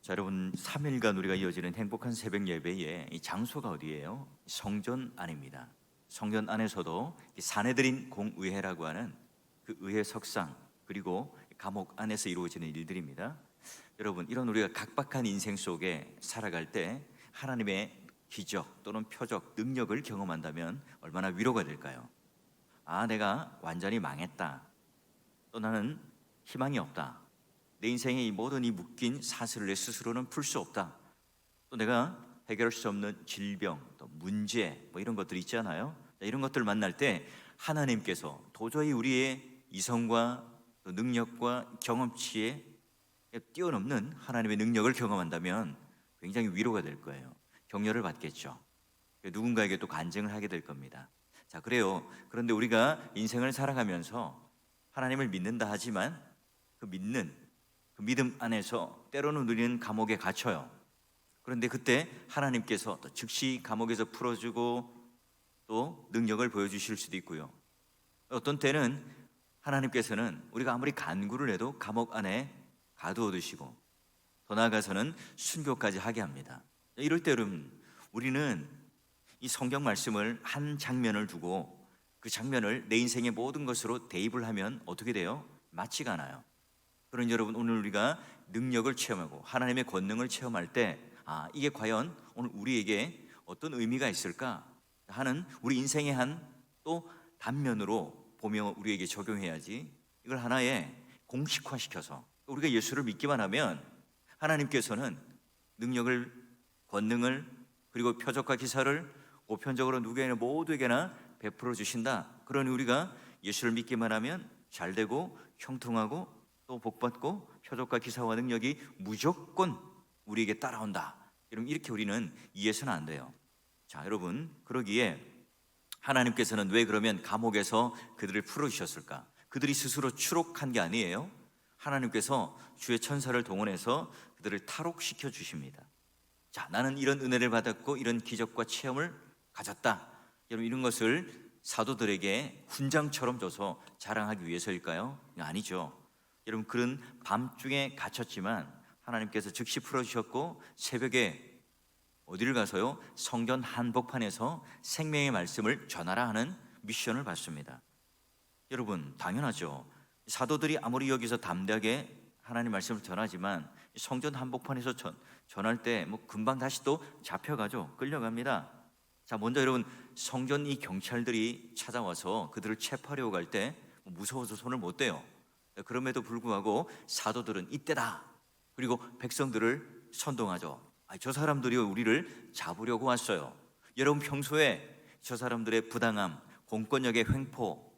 자, 여러분 3일간 우리가 이어지는 행복한 새벽 예배의 이 장소가 어디예요? 성전 안입니다. 성전 안에서도 이 사내들인 공의회라고 하는 그 의회 석상 그리고 감옥 안에서 이루어지는 일들입니다. 여러분, 이런 우리가 각박한 인생 속에 살아갈 때 하나님의 기적 또는 표적, 능력을 경험한다면 얼마나 위로가 될까요? 아, 내가 완전히 망했다. 또 나는 희망이 없다. 내 인생의 이 모든 이 묶인 사슬을 내 스스로는 풀 수 없다. 또 내가 해결할 수 없는 질병, 또 문제, 이런 것들 있잖아요. 이런 것들을 만날 때 하나님께서 도저히 우리의 이성과 또 능력과 경험치에 뛰어넘는 하나님의 능력을 경험한다면 굉장히 위로가 될 거예요. 격려를 받겠죠. 누군가에게 또 간증을 하게 될 겁니다. 자, 그래요. 그런데 우리가 인생을 살아가면서 하나님을 믿는다 하지만 그 믿음 안에서 때로는 우리는 감옥에 갇혀요. 그런데 그때 하나님께서 또 즉시 감옥에서 풀어주고 또 능력을 보여주실 수도 있고요. 어떤 때는 하나님께서는 우리가 아무리 간구를 해도 감옥 안에 가두어 두시고 더 나아가서는 순교까지 하게 합니다. 이럴 때 여러분, 우리는 이 성경 말씀을 한 장면을 두고 그 장면을 내 인생의 모든 것으로 대입을 하면 어떻게 돼요? 맞지가 않아요. 그러니 여러분, 오늘 우리가 능력을 체험하고 하나님의 권능을 체험할 때 이게 과연 오늘 우리에게 어떤 의미가 있을까 하는 우리 인생의 한 또 단면으로 보며 우리에게 적용해야지, 이걸 하나의 공식화시켜서 우리가 예수를 믿기만 하면 하나님께서는 능력을, 권능을 그리고 표적과 기사를 보편적으로 누구에게나 모두에게나 베풀어 주신다. 그러니 우리가 예수를 믿기만 하면 잘되고 형통하고 또 복받고 표적과 기사와 능력이 무조건 우리에게 따라온다. 여러분, 이렇게 우리는 이해해서는 안 돼요. 자, 여러분, 그러기에 하나님께서는 왜 그러면 감옥에서 그들을 풀어주셨을까? 그들이 스스로 추록한 게 아니에요. 하나님께서 주의 천사를 동원해서 그들을 탈옥시켜 주십니다. 자, 나는 이런 은혜를 받았고 이런 기적과 체험을 가졌다. 여러분, 이런 것을 사도들에게 훈장처럼 줘서 자랑하기 위해서일까요? 아니죠. 여러분, 그런 밤중에 갇혔지만 하나님께서 즉시 풀어주셨고 새벽에 어디를 가서요? 성전 한복판에서 생명의 말씀을 전하라 하는 미션을 받습니다. 여러분, 당연하죠. 사도들이 아무리 여기서 담대하게 하나님 말씀을 전하지만 성전 한복판에서 전할 때 금방 다시 또 잡혀가죠. 끌려갑니다. 자, 먼저 여러분, 성전 이 경찰들이 찾아와서 그들을 체포하려고 갈 때 무서워서 손을 못 대요. 그럼에도 불구하고 사도들은 이때다. 그리고 백성들을 선동하죠. 저 사람들이 우리를 잡으려고 왔어요. 여러분, 평소에 저 사람들의 부당함, 공권력의 횡포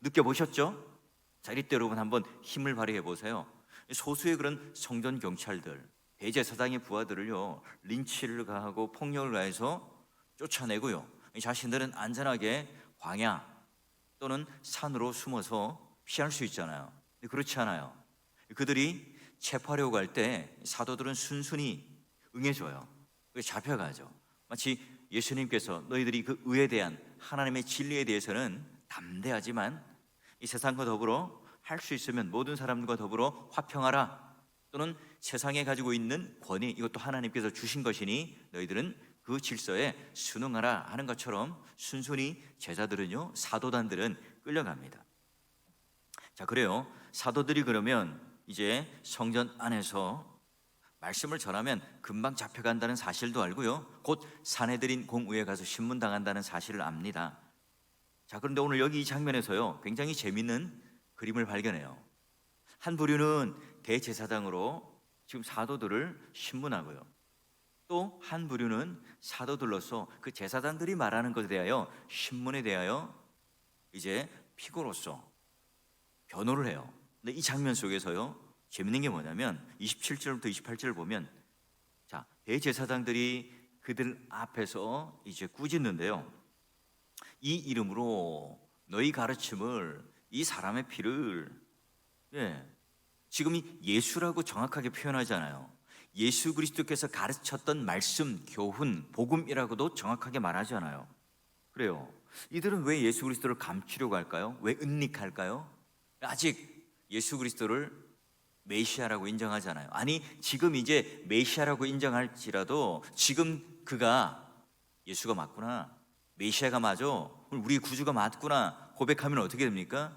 느껴보셨죠? 자, 이럴 때 여러분 한번 힘을 발휘해 보세요. 소수의 그런 성전 경찰들, 대제사장의 부하들을요 린치를 가하고 폭력을 가해서 쫓아내고요, 자신들은 안전하게 광야 또는 산으로 숨어서 피할 수 있잖아요. 근데 그렇지 않아요. 그들이 체포하려고 할 때 사도들은 순순히 응해줘요. 잡혀가죠. 마치 예수님께서 너희들이 그 의에 대한 하나님의 진리에 대해서는 담대하지만 이 세상과 더불어 할 수 있으면 모든 사람들과 더불어 화평하라, 또는 세상에 가지고 있는 권위 이것도 하나님께서 주신 것이니 너희들은 그 질서에 순응하라 하는 것처럼 순순히 제자들은요, 사도단들은 끌려갑니다. 자, 그래요. 사도들이 그러면 이제 성전 안에서 말씀을 전하면 금방 잡혀간다는 사실도 알고요, 곧 사내들인 공의에 가서 신문당한다는 사실을 압니다. 자, 그런데 오늘 여기 이 장면에서요 굉장히 재밌는 그림을 발견해요. 한 부류는 대제사장으로 지금 사도들을 신문하고요, 또 한 부류는 사도들로서 그 제사장들이 말하는 것에 대하여 신문에 대하여 이제 피고로서 변호를 해요. 근데 이 장면 속에서요 재밌는 게 뭐냐면 27절부터 28절을 보면, 자, 대제사장들이 그들 앞에서 이제 꾸짖는데요, 이 이름으로 너희 가르침을, 이 사람의 피를, 지금 이 예수라고 정확하게 표현하잖아요. 예수 그리스도께서 가르쳤던 말씀, 교훈, 복음이라고도 정확하게 말하지 않아요. 그래요. 이들은 왜 예수 그리스도를 감추려고 할까요? 왜 은닉할까요? 아직 예수 그리스도를 메시아라고 인정하잖아요. 아니 지금 이제 메시아라고 인정할지라도 지금 그가 예수가 맞구나, 메시아가 맞아, 우리 구주가 맞구나 고백하면 어떻게 됩니까?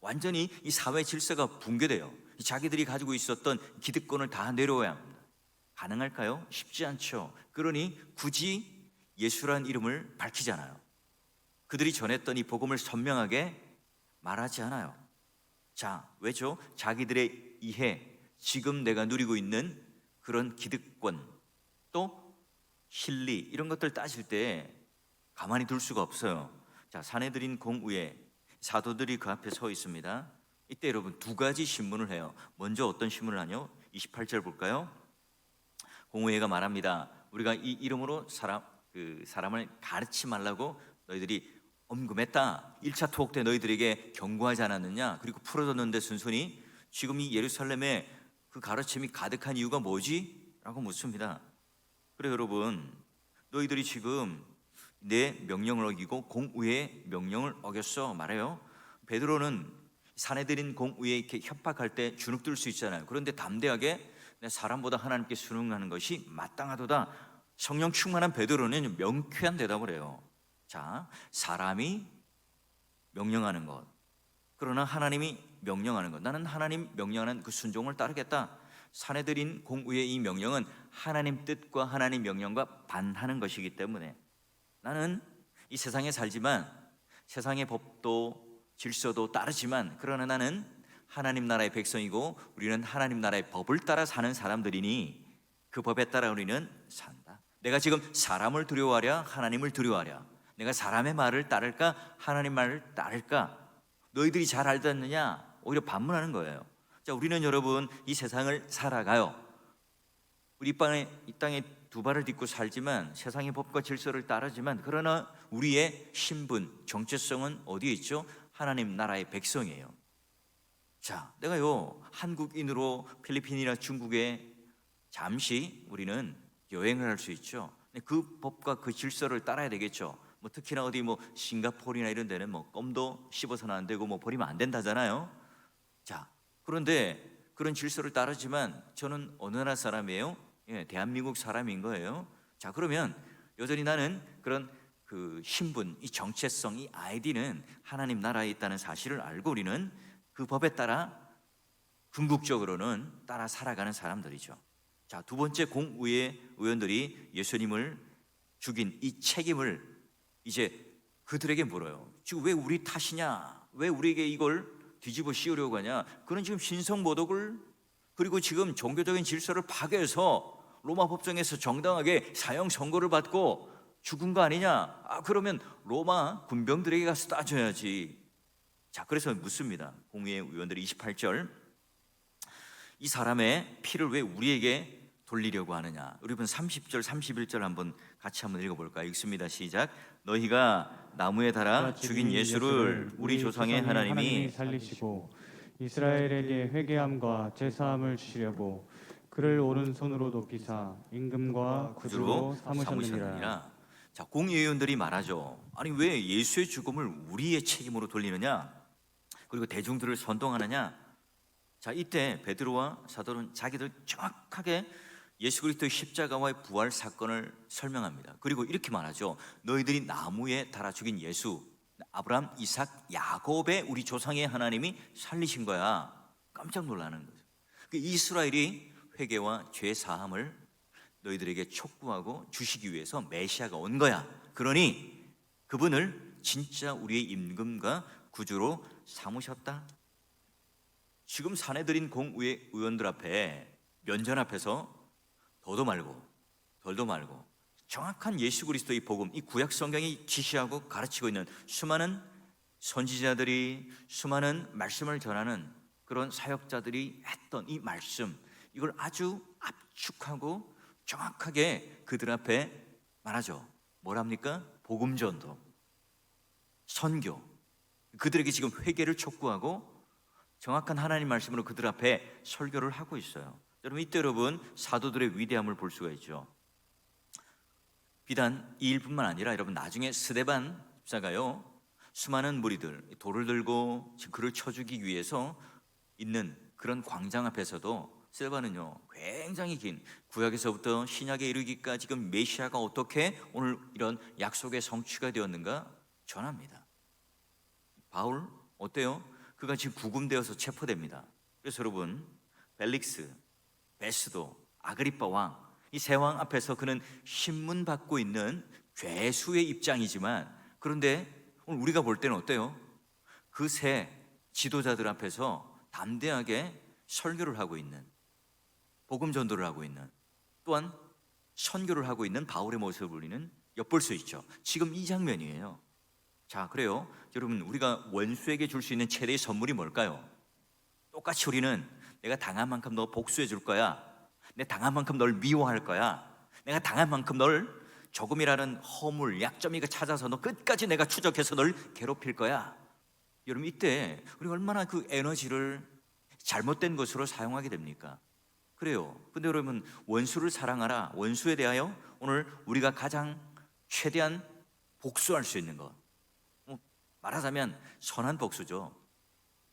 완전히 이 사회 질서가 붕괴돼요. 자기들이 가지고 있었던 기득권을 다 내려와야 합니다. 가능할까요? 쉽지 않죠. 그러니 굳이 예수란 이름을 밝히잖아요. 그들이 전했던 이 복음을 선명하게 말하지 않아요. 자, 왜죠? 자기들의 이해, 지금 내가 누리고 있는 그런 기득권, 또 실리, 이런 것들 따질 때 가만히 둘 수가 없어요. 자, 사내들인 공의회 사도들이 그 앞에 서 있습니다. 이때 여러분 두 가지 신문을 해요. 먼저 어떤 신문을 하냐? 28절 볼까요? 공의회가 말합니다. 우리가 이 이름으로 사람을 가르치 말라고 너희들이 엄금했다. 1차 투옥 때 너희들에게 경고하지 않았느냐? 그리고 풀어줬는데 순순히 지금 이 예루살렘에 그 가르침이 가득한 이유가 뭐지? 라고 묻습니다. 그래 여러분, 너희들이 지금 내 명령을 어기고 공의회의 명령을 어겼어 말해요. 베드로는 사내들인 공의회에 이렇게 협박할 때 주눅들 수 있잖아요. 그런데 담대하게 내 사람보다 하나님께 순응하는 것이 마땅하도다. 성령 충만한 베드로는 명쾌한 대답을 해요. 자, 사람이 명령하는 것, 그러나 하나님이 명령하는 것, 나는 하나님 명령하는 그 순종을 따르겠다. 사내들인 공의의 이 명령은 하나님 뜻과 하나님 명령과 반하는 것이기 때문에 나는 이 세상에 살지만 세상의 법도 질서도 따르지만, 그러나 나는 하나님 나라의 백성이고 우리는 하나님 나라의 법을 따라 사는 사람들이니 그 법에 따라 우리는 산다. 내가 지금 사람을 두려워하랴 하나님을 두려워하랴, 내가 사람의 말을 따를까 하나님 말을 따를까? 너희들이 잘 알았느냐? 오히려 반문하는 거예요. 자, 우리는 여러분 이 세상을 살아가요. 우리 이 땅에 두 발을 딛고 살지만 세상의 법과 질서를 따르지만, 그러나 우리의 신분, 정체성은 어디에 있죠? 하나님 나라의 백성이에요. 자, 내가요 한국인으로 필리핀이나 중국에 잠시 우리는 여행을 할 수 있죠. 그 법과 그 질서를 따라야 되겠죠. 뭐 특히나 어디 뭐 싱가포르나 이런 데는 뭐 껌도 씹어서는 안 되고 뭐 버리면 안 된다잖아요. 자, 그런데 그런 질서를 따르지만 저는 어느 나라 사람이에요? 예, 대한민국 사람인 거예요. 자, 그러면 여전히 나는 그런 그 신분, 이 정체성, 이 아이디는 하나님 나라에 있다는 사실을 알고 우리는 그 법에 따라 궁극적으로는 따라 살아가는 사람들이죠. 자, 두 번째, 공의회 의원들이 예수님을 죽인 이 책임을 이제 그들에게 물어요. 지금 왜 우리 탓이냐? 왜 우리에게 이걸 뒤집어 씌우려고 하냐? 그는 지금 신성모독을, 그리고 지금 종교적인 질서를 파괴해서 로마 법정에서 정당하게 사형 선고를 받고 죽은 거 아니냐? 아, 그러면 로마 군병들에게 가서 따져야지. 자, 그래서 묻습니다. 공의회 의원들이 28절, 이 사람의 피를 왜 우리에게 돌리려고 하느냐? 우리 분 30절 31절 한번 같이 한번 읽어볼까요? 읽습니다. 시작. 너희가 나무에 달아 죽인 예수를 우리 조상의 하나님이 살리시고 이스라엘에게 회개함과 제사함을 주시려고 그를 오른손으로 높이사 임금과 구주로 삼으셨느니라. 자, 공의회원들이 말하죠. 아니 왜 예수의 죽음을 우리의 책임으로 돌리느냐? 그리고 대중들을 선동하느냐? 자, 이때 베드로와 사도는 자기들 정확하게 예수 그리스도의 십자가와의 부활 사건을 설명합니다. 그리고 이렇게 말하죠. 너희들이 나무에 달아 죽인 예수, 아브라함, 이삭, 야곱의 우리 조상의 하나님이 살리신 거야. 깜짝 놀라는 거죠. 이스라엘이 회개와 죄 사함을 너희들에게 촉구하고 주시기 위해서 메시아가 온 거야. 그러니 그분을 진짜 우리의 임금과 구주로 삼으셨다. 지금 사내들인 공의회 의원들 앞에, 면전 앞에서 더도 말고 덜도 말고 정확한 예수 그리스도의 복음, 이 구약 성경이 지시하고 가르치고 있는 수많은 선지자들이, 수많은 말씀을 전하는 그런 사역자들이 했던 이 말씀, 이걸 아주 압축하고 정확하게 그들 앞에 말하죠. 뭐랍니까? 복음 전도, 선교. 그들에게 지금 회개를 촉구하고 정확한 하나님 말씀으로 그들 앞에 설교를 하고 있어요. 여러분, 이때 여러분 사도들의 위대함을 볼 수가 있죠. 비단 이 일뿐만 아니라 여러분 나중에 스데반 집사가요 수많은 무리들 돌을 들고 그를 쳐주기 위해서 있는 그런 광장 앞에서도 스데반은요 굉장히 긴 구약에서부터 신약에 이르기까지 지금 메시아가 어떻게 오늘 이런 약속의 성취가 되었는가 전합니다. 바울 어때요? 그가 지금 구금되어서 체포됩니다. 그래서 여러분 벨릭스, 베스도, 아그리빠 왕 이 세 왕 앞에서 그는 신문 받고 있는 죄수의 입장이지만 그런데 오늘 우리가 볼 때는 어때요? 그 세 지도자들 앞에서 담대하게 설교를 하고 있는 복음 전도를 하고 있는 또한 선교를 하고 있는 바울의 모습을 우리는 엿볼 수 있죠. 지금 이 장면이에요. 자, 그래요. 여러분 우리가 원수에게 줄 수 있는 최대의 선물이 뭘까요? 똑같이 우리는 내가 당한 만큼 너 복수해 줄 거야. 내가 당한 만큼 널 미워할 거야. 내가 당한 만큼 널 조금이라는 허물, 약점이가 찾아서 너 끝까지 내가 추적해서 널 괴롭힐 거야. 여러분 이때 우리가 얼마나 그 에너지를 잘못된 것으로 사용하게 됩니까? 그래요. 근데 여러분 원수를 사랑하라. 원수에 대하여 오늘 우리가 가장 최대한 복수할 수 있는 것, 말하자면 선한 복수죠.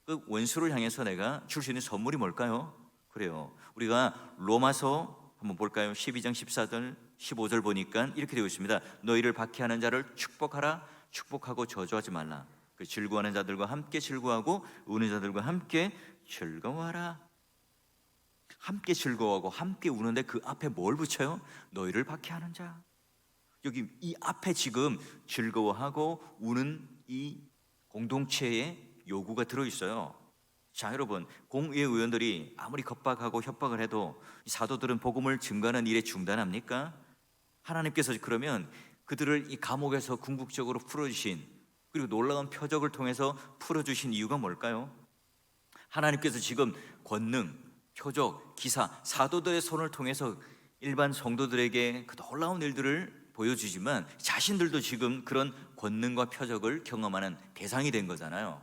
그 원수를 향해서 내가 줄 수 있는 선물이 뭘까요? 그래요. 우리가 로마서 한번 볼까요? 12장 14절 15절 보니까 이렇게 되어 있습니다. 너희를 박해하는 자를 축복하라. 축복하고 저주하지 말라. 그 즐거워하는 자들과 함께 즐거워하고 우는 자들과 함께 즐거워하라. 함께 즐거워하고 함께 우는데 그 앞에 뭘 붙여요? 너희를 박해하는 자. 여기 이 앞에 지금 즐거워하고 우는 이 공동체의 요구가 들어있어요. 자, 여러분 공의회 의원들이 아무리 겁박하고 협박을 해도 이 사도들은 복음을 증거하는 일에 중단합니까? 하나님께서 그러면 그들을 이 감옥에서 궁극적으로 풀어주신 그리고 놀라운 표적을 통해서 풀어주신 이유가 뭘까요? 하나님께서 지금 권능, 표적, 기사, 사도들의 손을 통해서 일반 성도들에게 그 놀라운 일들을 보여주지만 자신들도 지금 그런 권능과 표적을 경험하는 대상이 된 거잖아요.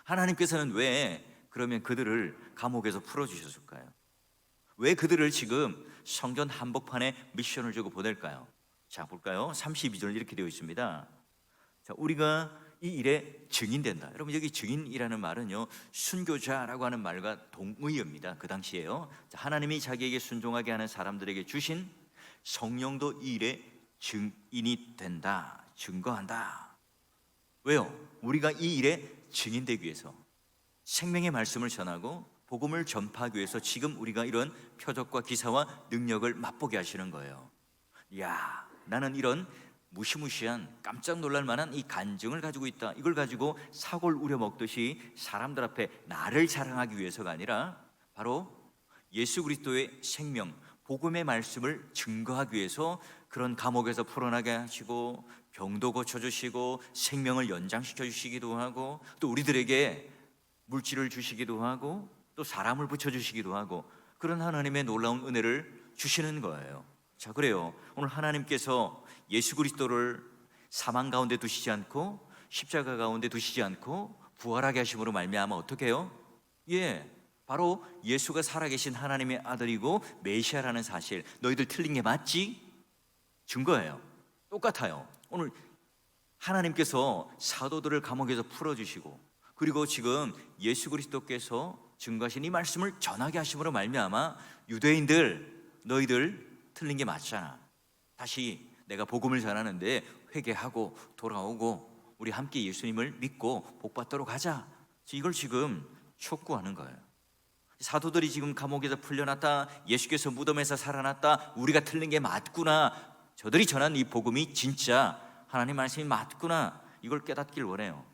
하나님께서는 왜 그러면 그들을 감옥에서 풀어주셨을까요? 왜 그들을 지금 성전 한복판에 미션을 주고 보낼까요? 자, 볼까요? 32절 이렇게 되어 있습니다. 자, 우리가 이 일에 증인된다. 여러분 여기 증인이라는 말은요 순교자라고 하는 말과 동의어입니다. 그 당시에요. 자, 하나님이 자기에게 순종하게 하는 사람들에게 주신 성령도 이 일에 증인이 된다. 증거한다. 왜요? 우리가 이 일에 증인되기 위해서 생명의 말씀을 전하고 복음을 전파하기 위해서 지금 우리가 이런 표적과 기사와 능력을 맛보게 하시는 거예요. 이야, 나는 이런 무시무시한 깜짝 놀랄 만한 이 간증을 가지고 있다. 이걸 가지고 사골 우려 먹듯이 사람들 앞에 나를 자랑하기 위해서가 아니라 바로 예수 그리스도의 생명, 복음의 말씀을 증거하기 위해서 그런 감옥에서 풀어나게 하시고 병도 고쳐주시고 생명을 연장시켜 주시기도 하고 또 우리들에게 물질을 주시기도 하고 또 사람을 붙여주시기도 하고 그런 하나님의 놀라운 은혜를 주시는 거예요. 자, 그래요. 오늘 하나님께서 예수 그리스도를 사망 가운데 두시지 않고 십자가 가운데 두시지 않고 부활하게 하심으로 말미암아 어떻게 해요? 바로 예수가 살아계신 하나님의 아들이고 메시아라는 사실, 너희들 틀린 게 맞지? 증거예요. 똑같아요. 오늘 하나님께서 사도들을 감옥에서 풀어주시고 그리고 지금 예수 그리스도께서 증거하신 이 말씀을 전하게 하심으로 말미암아 유대인들 너희들 틀린 게 맞잖아. 다시 내가 복음을 전하는데 회개하고 돌아오고 우리 함께 예수님을 믿고 복받도록 하자. 이걸 지금 촉구하는 거예요. 사도들이 지금 감옥에서 풀려났다. 예수께서 무덤에서 살아났다. 우리가 틀린 게 맞구나. 저들이 전한 이 복음이 진짜 하나님 말씀이 맞구나. 이걸 깨닫길 원해요.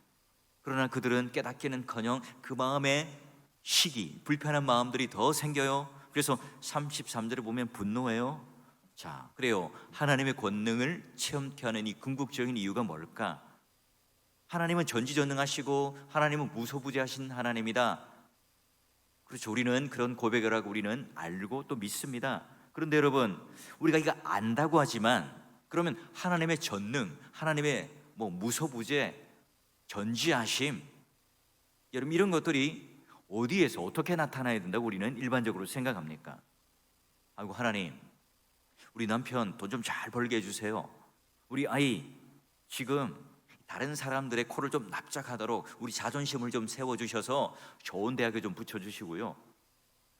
그러나 그들은 깨닫기는커녕 그 마음에 시기, 불편한 마음들이 더 생겨요. 그래서 33절에 보면 분노해요. 자, 그래요. 하나님의 권능을 체험케 하는 이 궁극적인 이유가 뭘까? 하나님은 전지전능하시고 하나님은 무소부재하신 하나님이다. 그렇죠. 우리는 그런 고백을 하고 우리는 알고 또 믿습니다. 그런데 여러분, 우리가 이거 안다고 하지만 그러면 하나님의 전능, 하나님의 무소부재, 전지하심, 여러분 이런 것들이 어디에서 어떻게 나타나야 된다고 우리는 일반적으로 생각합니까? 아이고 하나님, 우리 남편 돈 좀 잘 벌게 해주세요. 우리 아이 지금 다른 사람들의 코를 좀 납작하도록 우리 자존심을 좀 세워주셔서 좋은 대학에 좀 붙여주시고요.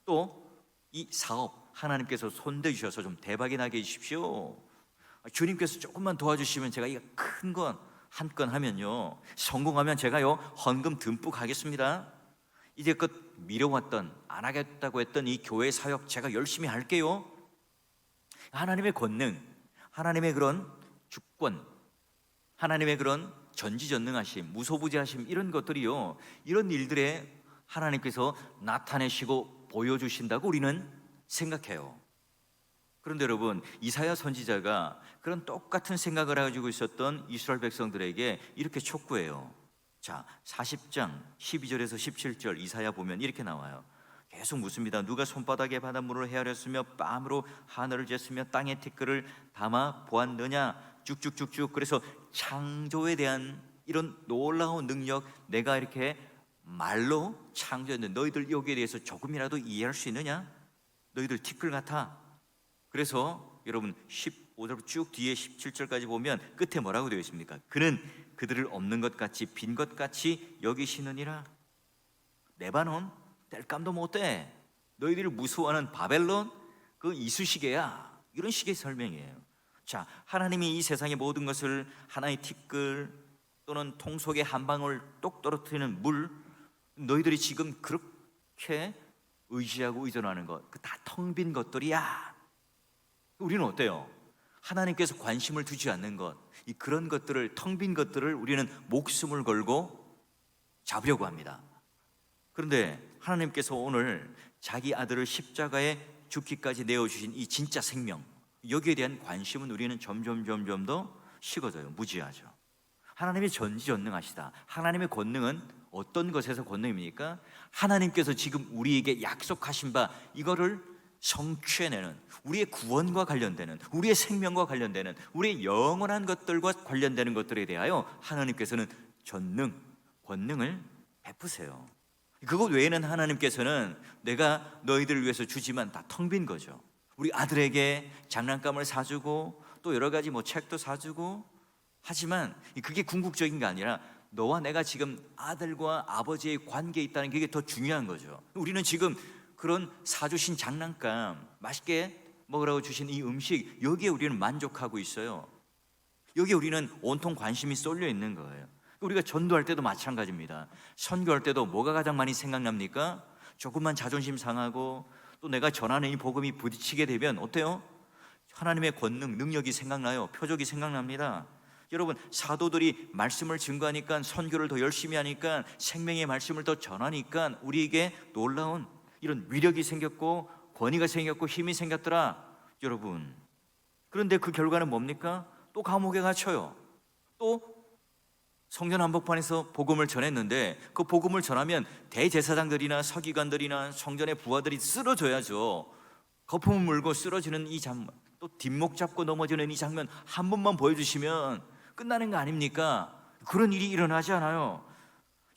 또 이 사업 하나님께서 손대주셔서 좀 대박이 나게 해주십시오. 주님께서 조금만 도와주시면 제가 이거 큰 건 한 건 하면요, 성공하면 제가요 헌금 듬뿍 하겠습니다. 이제껏 미뤄왔던, 안 하겠다고 했던 이 교회 사역 제가 열심히 할게요. 하나님의 권능, 하나님의 그런 주권, 하나님의 그런 전지전능하심, 무소부지하심, 이런 것들이요, 이런 일들에 하나님께서 나타내시고 보여주신다고 우리는 생각해요. 그런데 여러분, 이사야 선지자가 그런 똑같은 생각을 가지고 있었던 이스라엘 백성들에게 이렇게 촉구해요. 자, 40장 12절에서 17절 이사야 보면 이렇게 나와요. 계속 묻습니다. 누가 손바닥에 바닷물을 헤아렸으며 뺨으로 하늘을 쟀으며 땅에 티끌을 담아 보았느냐? 쭉쭉쭉쭉. 그래서 창조에 대한 이런 놀라운 능력, 내가 이렇게 말로 창조했는데 너희들 여기에 대해서 조금이라도 이해할 수 있느냐? 너희들 티끌 같아. 그래서 여러분 15절 쭉 뒤에 17절까지 보면 끝에 뭐라고 되어 있습니까? 그는 그들을 없는 것 같이 빈 것 같이 여기시느니라. 레바논 뗄감도 못돼. 너희들을 무서워하는 바벨론 그 이쑤시개야. 이런 식의 설명이에요. 자, 하나님이 이 세상의 모든 것을 하나의 티끌 또는 통 속에 한 방울 똑 떨어뜨리는 물, 너희들이 지금 그렇게 의지하고 의존하는 것, 그 다 텅 빈 것들이야. 우리는 어때요? 하나님께서 관심을 두지 않는 것, 이 그런 것들을, 텅 빈 것들을 우리는 목숨을 걸고 잡으려고 합니다. 그런데 하나님께서 오늘 자기 아들을 십자가에 죽기까지 내어주신 이 진짜 생명, 여기에 대한 관심은 우리는 점점 더 식어져요. 무지하죠. 하나님이 전지전능하시다. 하나님의 권능은 어떤 것에서 권능입니까? 하나님께서 지금 우리에게 약속하신 바, 이거를 성취해내는, 우리의 구원과 관련되는, 우리의 생명과 관련되는, 우리의 영원한 것들과 관련되는 것들에 대하여 하나님께서는 전능, 권능을 베푸세요. 그것 외에는 하나님께서는 내가 너희들을 위해서 주지만 다 텅 빈 거죠. 우리 아들에게 장난감을 사주고 또 여러 가지 책도 사주고 하지만 그게 궁극적인 게 아니라 너와 내가 지금 아들과 아버지의 관계에 있다는 게 더 중요한 거죠. 우리는 지금 그런 사주신 장난감, 맛있게 먹으라고 주신 이 음식, 여기에 우리는 만족하고 있어요. 여기에 우리는 온통 관심이 쏠려 있는 거예요. 우리가 전도할 때도 마찬가지입니다. 선교할 때도 뭐가 가장 많이 생각납니까? 조금만 자존심 상하고 또 내가 전하는 이 복음이 부딪히게 되면 어때요? 하나님의 권능, 능력이 생각나요. 표적이 생각납니다. 여러분, 사도들이 말씀을 증거하니까, 선교를 더 열심히 하니까, 생명의 말씀을 더 전하니까 우리에게 놀라운 이런 위력이 생겼고 권위가 생겼고 힘이 생겼더라. 여러분, 그런데 그 결과는 뭡니까? 또 감옥에 갇혀요. 또 성전 한복판에서 복음을 전했는데 그 복음을 전하면 대제사장들이나 서기관들이나 성전의 부하들이 쓰러져야죠. 거품을 물고 쓰러지는 이 장면, 또 뒷목 잡고 넘어지는 이 장면 한 번만 보여주시면 끝나는 거 아닙니까? 그런 일이 일어나지 않아요.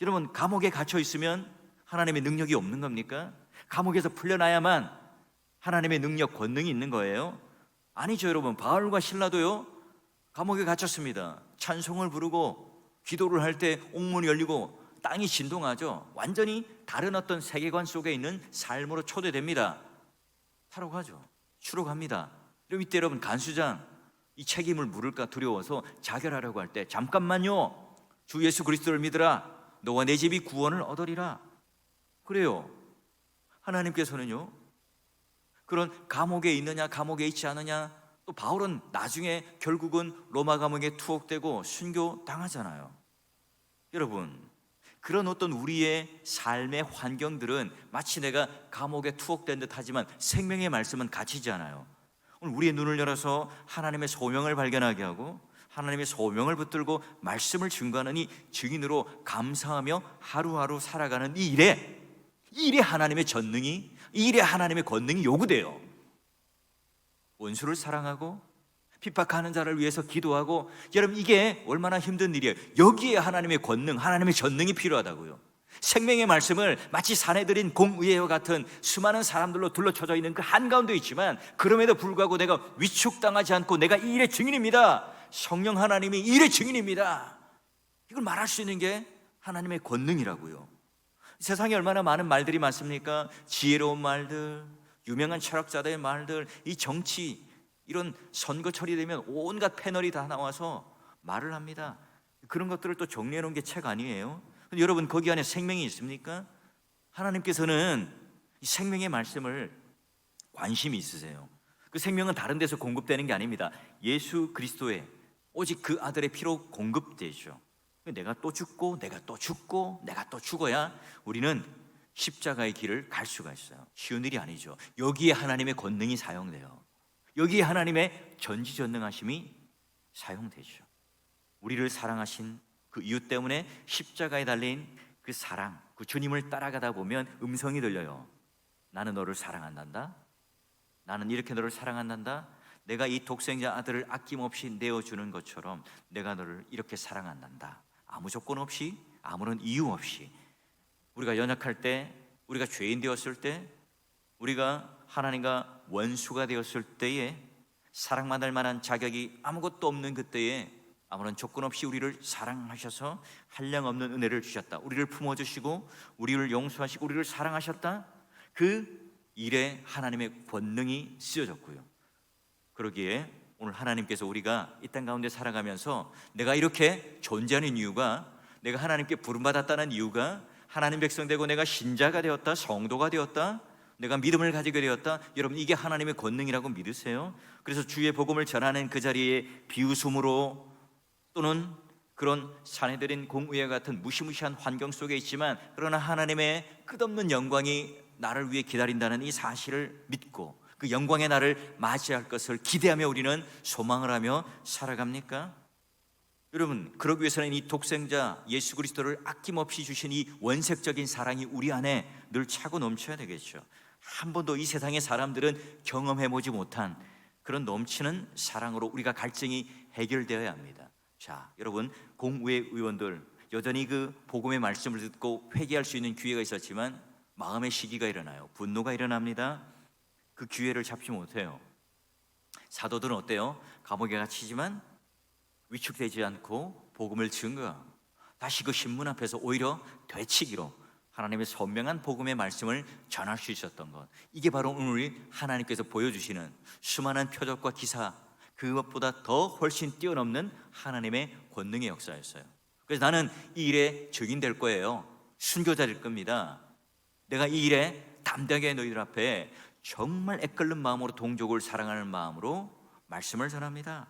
여러분, 감옥에 갇혀 있으면 하나님의 능력이 없는 겁니까? 감옥에서 풀려나야만 하나님의 능력, 권능이 있는 거예요? 아니죠. 여러분, 바울과 실라도요 감옥에 갇혔습니다. 찬송을 부르고 기도를 할 때 옥문이 열리고 땅이 진동하죠. 완전히 다른 어떤 세계관 속에 있는 삶으로 초대됩니다. 살아가죠. 추록합니다. 그럼 이때 여러분, 간수장 이 책임을 물을까 두려워서 자결하려고 할 때 잠깐만요, 주 예수 그리스도를 믿으라. 너와 내 집이 구원을 얻으리라. 그래요. 하나님께서는요 그런 감옥에 있느냐 감옥에 있지 않느냐, 또 바울은 나중에 결국은 로마 감옥에 투옥되고 순교 당하잖아요. 여러분, 그런 어떤 우리의 삶의 환경들은 마치 내가 감옥에 투옥된 듯 하지만 생명의 말씀은 갇히지 않아요. 오늘 우리의 눈을 열어서 하나님의 소명을 발견하게 하고 하나님의 소명을 붙들고 말씀을 증거하는 이 증인으로 감사하며 하루하루 살아가는 이 일에 하나님의 전능이, 이 일에 하나님의 권능이 요구돼요. 원수를 사랑하고 핍박하는 자를 위해서 기도하고, 여러분 이게 얼마나 힘든 일이에요. 여기에 하나님의 권능, 하나님의 전능이 필요하다고요. 생명의 말씀을 마치 산에 들인 공의회와 같은 수많은 사람들로 둘러쳐져 있는 그 한가운데 있지만 그럼에도 불구하고 내가 위축당하지 않고 내가 이 일의 증인입니다. 성령 하나님이 이 일의 증인입니다. 이걸 말할 수 있는 게 하나님의 권능이라고요. 세상에 얼마나 많은 말들이 많습니까? 지혜로운 말들, 유명한 철학자들의 말들, 이 정치, 이런 선거철이 되면 온갖 패널이 다 나와서 말을 합니다. 그런 것들을 또 정리해 놓은 게 책 아니에요? 근데 여러분, 거기 안에 생명이 있습니까? 하나님께서는 이 생명의 말씀을 관심이 있으세요. 그 생명은 다른 데서 공급되는 게 아닙니다. 예수 그리스도의 오직 그 아들의 피로 공급되죠. 내가 또 죽고 내가 또 죽고 내가 또 죽어야 우리는 십자가의 길을 갈 수가 있어요. 쉬운 일이 아니죠. 여기에 하나님의 권능이 사용돼요. 여기에 하나님의 전지전능하심이 사용되죠. 우리를 사랑하신 그 이유 때문에 십자가에 달린 그 사랑, 그 주님을 따라가다 보면 음성이 들려요. 나는 너를 사랑한단다. 나는 이렇게 너를 사랑한단다. 내가 이 독생자 아들을 아낌없이 내어주는 것처럼 내가 너를 이렇게 사랑한단다. 아무 조건 없이, 아무런 이유 없이. 우리가 연약할 때, 우리가 죄인 되었을 때, 우리가 하나님과 원수가 되었을 때에, 사랑받을 만한 자격이 아무것도 없는 그때에 아무런 조건 없이 우리를 사랑하셔서 한량없는 은혜를 주셨다. 우리를 품어주시고 우리를 용서하시고 우리를 사랑하셨다. 그 일에 하나님의 권능이 쓰여졌고요. 그러기에 오늘 하나님께서 우리가 이 땅 가운데 살아가면서 내가 이렇게 존재하는 이유가, 내가 하나님께 부름받았다는 이유가, 하나님 백성 되고 내가 신자가 되었다, 성도가 되었다, 내가 믿음을 가지게 되었다. 여러분, 이게 하나님의 권능이라고 믿으세요? 그래서 주의 복음을 전하는 그 자리에 비웃음으로 또는 그런 사내들인 공의와 같은 무시무시한 환경 속에 있지만, 그러나 하나님의 끝없는 영광이 나를 위해 기다린다는 이 사실을 믿고 그 영광의 날을 맞이할 것을 기대하며 우리는 소망을 하며 살아갑니까? 여러분, 그러기 위해서는 이 독생자 예수 그리스도를 아낌없이 주신 이 원색적인 사랑이 우리 안에 늘 차고 넘쳐야 되겠죠. 한 번도 이 세상의 사람들은 경험해보지 못한 그런 넘치는 사랑으로 우리가 갈증이 해결되어야 합니다. 자, 여러분, 공의회 의원들 여전히 그 복음의 말씀을 듣고 회개할 수 있는 기회가 있었지만 마음의 시기가 일어나요. 분노가 일어납니다. 그 기회를 잡지 못해요. 사도들은 어때요? 감옥에 갇히지만 위축되지 않고 복음을 증거하고 다시 그 신문 앞에서 오히려 되치기로 하나님의 선명한 복음의 말씀을 전할 수 있었던 것, 이게 바로 오늘 하나님께서 보여주시는 수많은 표적과 기사, 그것보다 더 훨씬 뛰어넘는 하나님의 권능의 역사였어요. 그래서 나는 이 일에 증인될 거예요. 순교자 될 겁니다. 내가 이 일에 담대하게 너희들 앞에 정말 애끓는 마음으로 동족을 사랑하는 마음으로 말씀을 전합니다.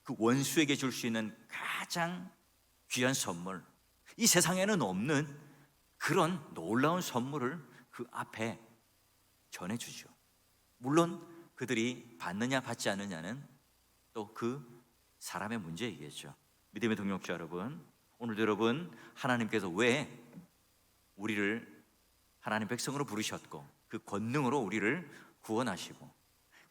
그 원수에게 줄 수 있는 가장 귀한 선물, 이 세상에는 없는 그런 놀라운 선물을 그 앞에 전해주죠. 물론 그들이 받느냐 받지 않느냐는 또 그 사람의 문제이겠죠. 믿음의 동역자 여러분, 오늘도 여러분, 하나님께서 왜 우리를 하나님 백성으로 부르셨고 그 권능으로 우리를 구원하시고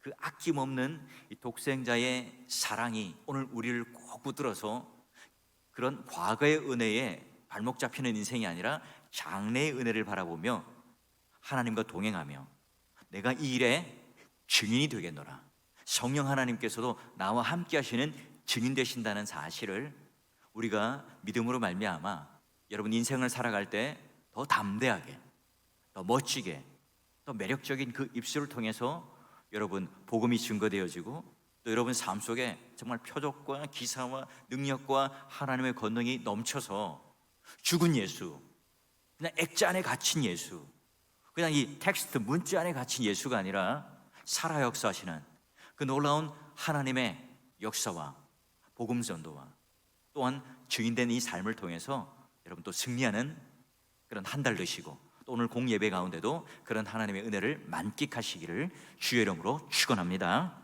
그 아낌없는 이 독생자의 사랑이 오늘 우리를 꼭 붙들어서 그런 과거의 은혜에 발목 잡히는 인생이 아니라 장래의 은혜를 바라보며 하나님과 동행하며 내가 이 일에 증인이 되겠노라, 성령 하나님께서도 나와 함께 하시는 증인 되신다는 사실을 우리가 믿음으로 말미암아 여러분 인생을 살아갈 때 더 담대하게, 더 멋지게, 더 매력적인 그 입술을 통해서 여러분 복음이 증거되어지고 또 여러분 삶 속에 정말 표적과 기사와 능력과 하나님의 권능이 넘쳐서 죽은 예수, 그냥 액자 안에 갇힌 예수, 그냥 이 텍스트 문자 안에 갇힌 예수가 아니라 살아 역사하시는 그 놀라운 하나님의 역사와 복음 전도와 또한 증인된 이 삶을 통해서 여러분 또 승리하는 그런 한 달 되시고 또 오늘 공예배 가운데도 그런 하나님의 은혜를 만끽하시기를 주의 이름으로 축원합니다.